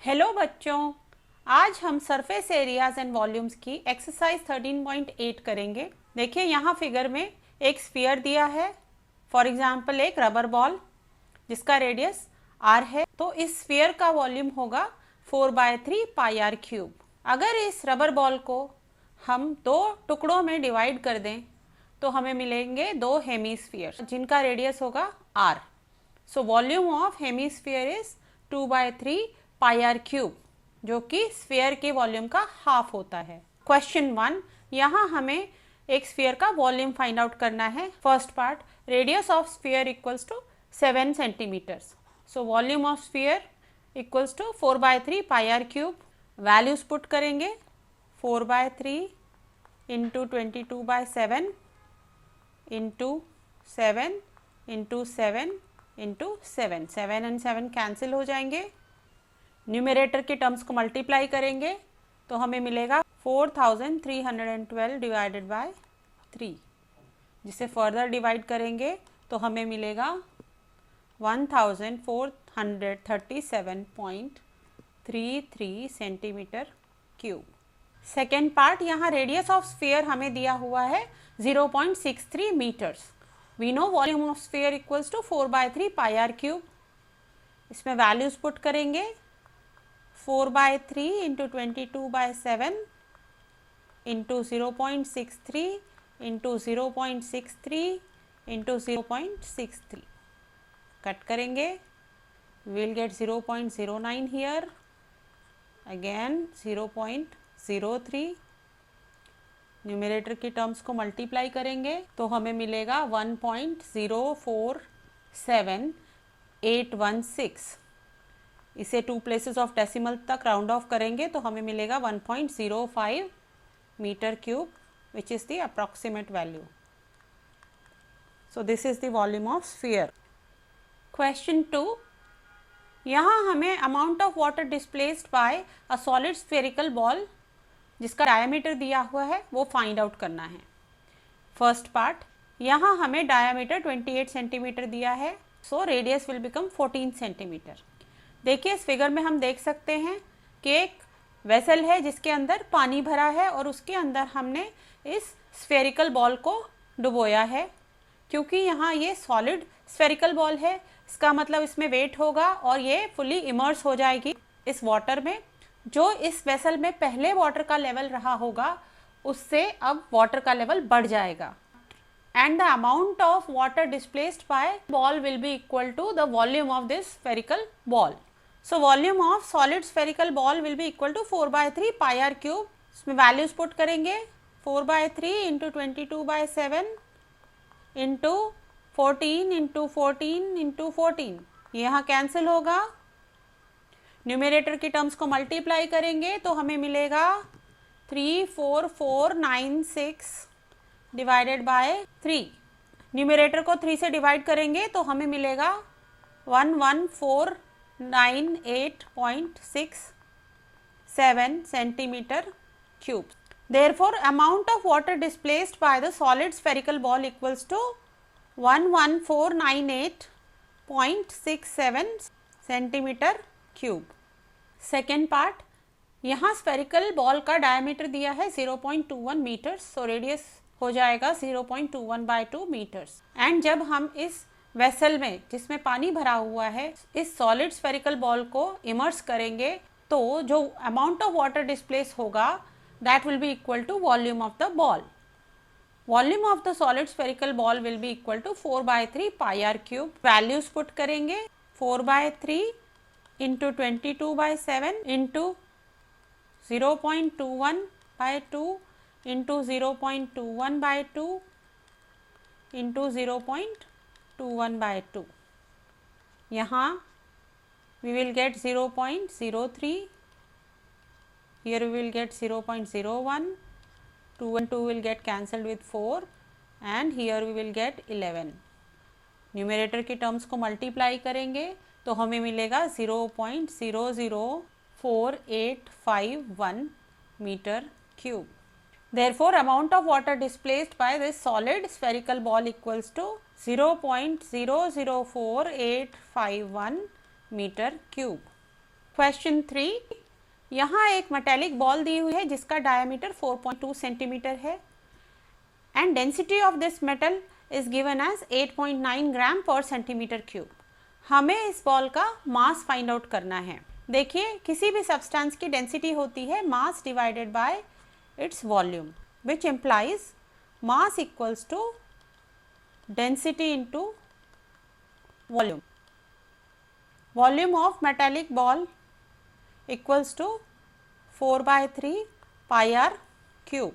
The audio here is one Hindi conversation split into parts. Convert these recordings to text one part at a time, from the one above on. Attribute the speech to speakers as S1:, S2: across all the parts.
S1: हेलो बच्चों, आज हम सरफेस एरियाज एंड वॉल्यूम्स की एक्सरसाइज 13.8 करेंगे। देखिए यहाँ फिगर में एक स्फीयर दिया है, फॉर एग्जांपल एक रबर बॉल जिसका रेडियस r है। तो इस स्फीयर का वॉल्यूम होगा 4/3 पाई r क्यूब। अगर इस रबर बॉल को हम दो टुकड़ों में डिवाइड कर दें तो हमें मिलेंगे दो हेमीस्फीयर जिनका रेडियस होगा r। So volume of hemisphere is 2/3 pi r cube, जो कि स्फीयर के वॉल्यूम का हाफ होता है। क्वेश्चन 1, यहाँ हमें एक स्फीयर का वॉल्यूम फाइंड आउट करना है। First part, radius of sphere equals to 7 centimetres. So volume of sphere equals to 4/3 pi r cube. Values put करेंगे, 4/3 into 22/7 into 7 into 7 into 7, 7 and 7 cancel हो जाएंगे। न्यूमरेटर के टर्म्स को मल्टीप्लाई करेंगे तो हमें मिलेगा 4312 डिवाइडेड बाय 3। जिसे फर्दर डिवाइड करेंगे तो हमें मिलेगा 1437.33 सेंटीमीटर क्यूब। सेकेंड पार्ट, यहाँ रेडियस ऑफ स्फीयर हमें दिया हुआ है 0.63 metres. We know volume of sphere equals to 4/3 pi r cube. इसमें वैल्यूज पुट करेंगे, 4/3 into 22/7 into 0.63 into 0.63 into 0.63 cut करेंगे, will get 0.09 here, again 0.03। Numerator की टर्म्स को मल्टीप्लाई करेंगे तो हमें मिलेगा 1.047816। इसे 2 प्लेसेस ऑफ डेसिमल तक राउंड ऑफ करेंगे तो हमें मिलेगा 1.05 metre cube, which is the approximate value. So this is the volume of sphere. Question 2, यहाँ हमें amount of water displaced by a solid spherical ball जिसका डायमीटर दिया हुआ है वो फाइंड आउट करना है। फर्स्ट पार्ट, यहाँ हमें डायमीटर 28 सेंटीमीटर दिया है, so radius will become 14 centimetre. देखिए इस फिगर में हम देख सकते हैं कि एक वेसल है जिसके अंदर पानी भरा है और उसके अंदर हमने इस स्फेरिकल बॉल को डुबोया है। क्योंकि यहाँ ये सॉलिड स्फेरिकल बॉल है, इसका मतलब इसमें वेट होगा और ये फुली इमर्स हो जाएगी इस वाटर में। जो इस वेसल में पहले वाटर का लेवल रहा होगा उससे अब वाटर का लेवल बढ़ जाएगा, and the amount of water displaced by ball will be equal to the volume of this spherical ball. So volume of solid spherical ball will be equal to 4/3 pi r cube. इसमें वैल्यूज पुट करेंगे, 4/3 इंटू 22/7 इंटू 14 इंटू 14 इंटू 14, यहाँ कैंसिल होगा। न्यूमरेटर की टर्म्स को मल्टीप्लाई करेंगे तो हमें मिलेगा 34496 डिवाइडेड बाय 3। न्यूमरेटर को 3 से डिवाइड करेंगे तो हमें मिलेगा 11498.67 centimetre cube. Therefore, amount of water displaced by the solid spherical ball equals to 11498.67 centimetre cube. Second part, यहाँ स्फेरिकल बॉल का डायमीटर दिया है 0.21 मीटर्स, सो रेडियस हो जाएगा 0.21/2 मीटर्स। एंड जब हम इस वेसल में जिसमें पानी भरा हुआ है इस सॉलिड स्फेरिकल बॉल को इमर्स करेंगे तो जो अमाउंट ऑफ वाटर डिस्प्लेस होगा that will be equal to volume of the ball. Volume of the solid spherical ball will be equal to 4/3 pi r cube. Values put करेंगे, 4/3 इंटू 22/7 इंटू 0.21/2 इंटू 0.21/2 इंटू 0.21/2। यहाँ we will get 0.03, here we will get 0.01, 2 and 2 will get cancelled with 4 and here we will get 11। Numerator की टर्म्स को मल्टीप्लाई करेंगे तो हमें मिलेगा 0.004851 metre cube. Therefore, amount of water displaced by this solid spherical ball equals to 0.004851 meter cube. Question 3, यहाँ एक मेटेलिक बॉल दी हुई है जिसका डायमीटर 4.2 सेंटीमीटर है and density of this metal is given as 8.9 gram per centimetre cube. हमें इस बॉल का मास फाइंड आउट करना है। देखिए, किसी भी सब्सटेंस की डेंसिटी होती है mass divided by its volume, which implies mass equals to density into volume. Volume of metallic ball equals to 4/3 pi R cube.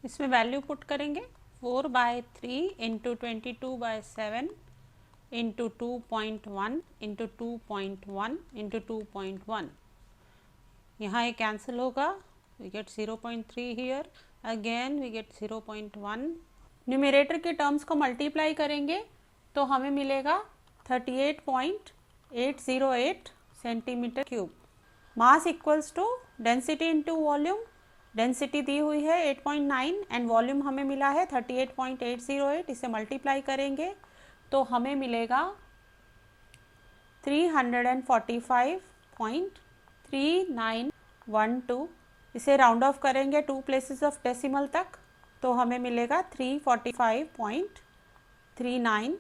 S1: इसमें वैल्यू पुट करेंगे 4/3 इंटू 22/7 इंटू 2.1 इंटू 2.1 इंटू 2.1। यहाँ ये कैंसिल होगा, we get 0.3 here, again we get 0.1। Numerator के टर्म्स को मल्टीप्लाई करेंगे तो हमें मिलेगा 38.808 centimetre cube. Mass equals to density into volume, density दी हुई है 8.9 एंड वॉल्यूम हमें मिला है 38.808। इसे मल्टीप्लाई करेंगे तो हमें मिलेगा 345.3912। इसे राउंड ऑफ करेंगे 2 प्लेसेस ऑफ डेसिमल तक तो हमें मिलेगा 345.39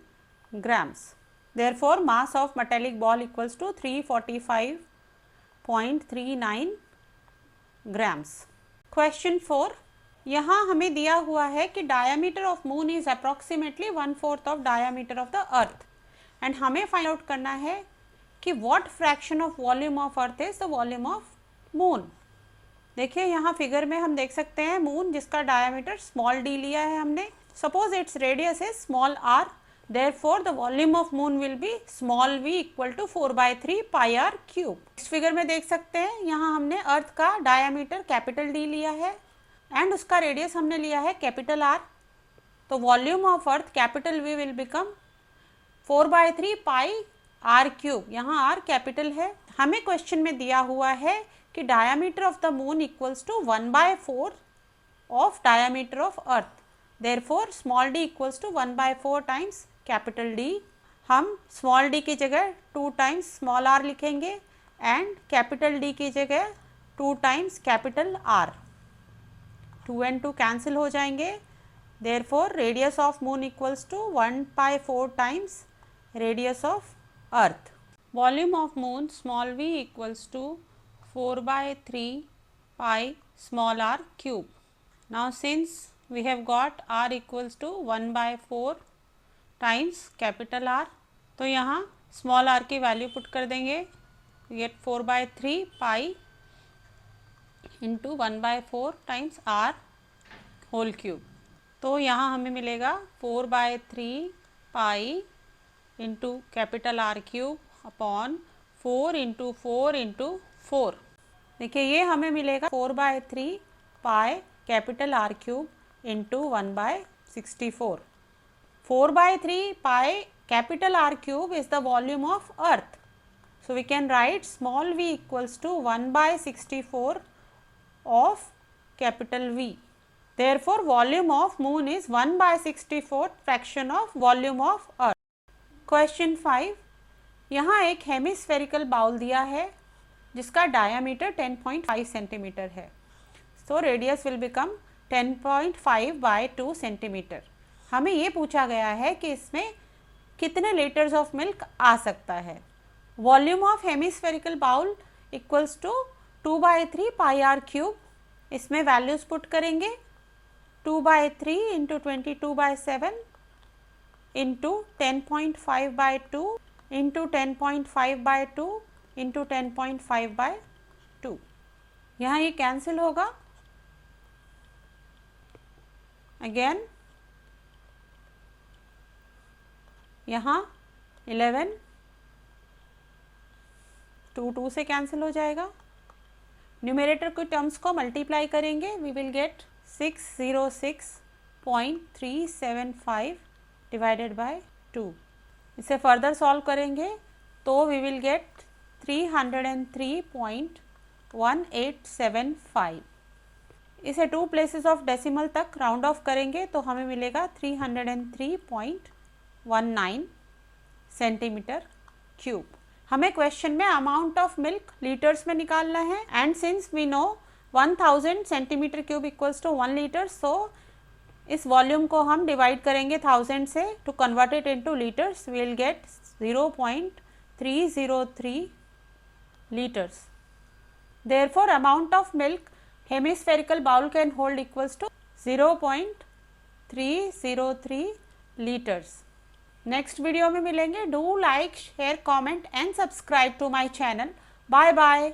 S1: grams. Therefore, mass of metallic ball equals to 345.39 grams. Question 4, यहाँ हमें दिया हुआ है कि diameter of moon is approximately 1/4 of diameter of the earth and हमें find out करना है कि what fraction of volume of earth is the volume of moon. देखिए, यहाँ फिगर में हम देख सकते हैं मून जिसका डायमीटर स्मॉल डी लिया है हमने। Suppose its radius is small R, therefore the volume of moon will be small v equal to 4/3 pi R cube. इस फिगर में देख सकते हैं यहाँ हमने अर्थ का डायमीटर कैपिटल डी लिया है एंड उसका रेडियस हमने लिया है कैपिटल आर। तो volume of earth capital V will become 4/3 pi R cube. यहाँ आर कैपिटल है। हमें क्वेश्चन में दिया हुआ है कि diameter of the moon equals to 1/4 of diameter of earth, therefore small D equals to 1/4 times capital D. हम स्मॉल डी की जगह 2 टाइम्स स्मॉल आर लिखेंगे एंड कैपिटल डी की जगह 2 times capital R. 2 and 2 cancel हो जाएंगे, therefore radius of moon equals to 1/4 times radius of earth. Volume of moon small v equals to 4/3 pi small r cube. Now since we have got r equals to 1/4 times capital R, तो यहाँ small r की वैल्यू पुट कर देंगे, we get 4/3 pi into 1/4 times r whole cube। तो यहाँ हमें मिलेगा 4/3 pi into capital R cube upon 4 into 4 into 4। देखिए, ये हमें मिलेगा 4/3 pi capital R cube into 1/64। 4/3 pi capital R cube is the volume of earth, so we can write small v equals to 1/64 of capital V। Therefore volume of moon is 1/64 fraction of volume of earth. Question 5, यहाँ एक हेमिस्फेरिकल बाउल दिया है जिसका डायमीटर 10.5 सेंटीमीटर है। So radius will become 10.5/2 centimetre. हमें ये पूछा गया है कि इसमें कितने लीटर्स ऑफ मिल्क आ सकता है। Volume of hemispherical bowl equals to 2/3 pi R cube. इसमें वैल्यूज पुट करेंगे 2/3 इंटू 22/7 इंटू 10.5/2 इंटू 10.5/2 इंटू 10.5/2। यहाँ ये कैंसिल होगा, अगेन यहाँ 11 2 से कैंसिल हो जाएगा। न्यूमरेटर के टर्म्स को मल्टीप्लाई करेंगे, we will get 606.375 divided by 2। इसे फर्दर सॉल्व करेंगे तो वी विल गेट 303.1875। इसे 2 प्लेसेस ऑफ डेसिमल तक राउंड ऑफ करेंगे तो हमें मिलेगा 303.19 सेंटीमीटर क्यूब। हमें क्वेश्चन में अमाउंट ऑफ मिल्क लीटर्स में निकालना है and since we know 1000 centimetre cube equals to 1 litre, so इस वॉल्यूम को हम डिवाइड करेंगे 1000 से to convert it into litres, we will get 0.303 liters. Therefore, amount of milk hemispherical bowl can hold equals to 0.303 liters. Next video में मिलेंगे. Do like, share, comment and subscribe to my channel. Bye bye.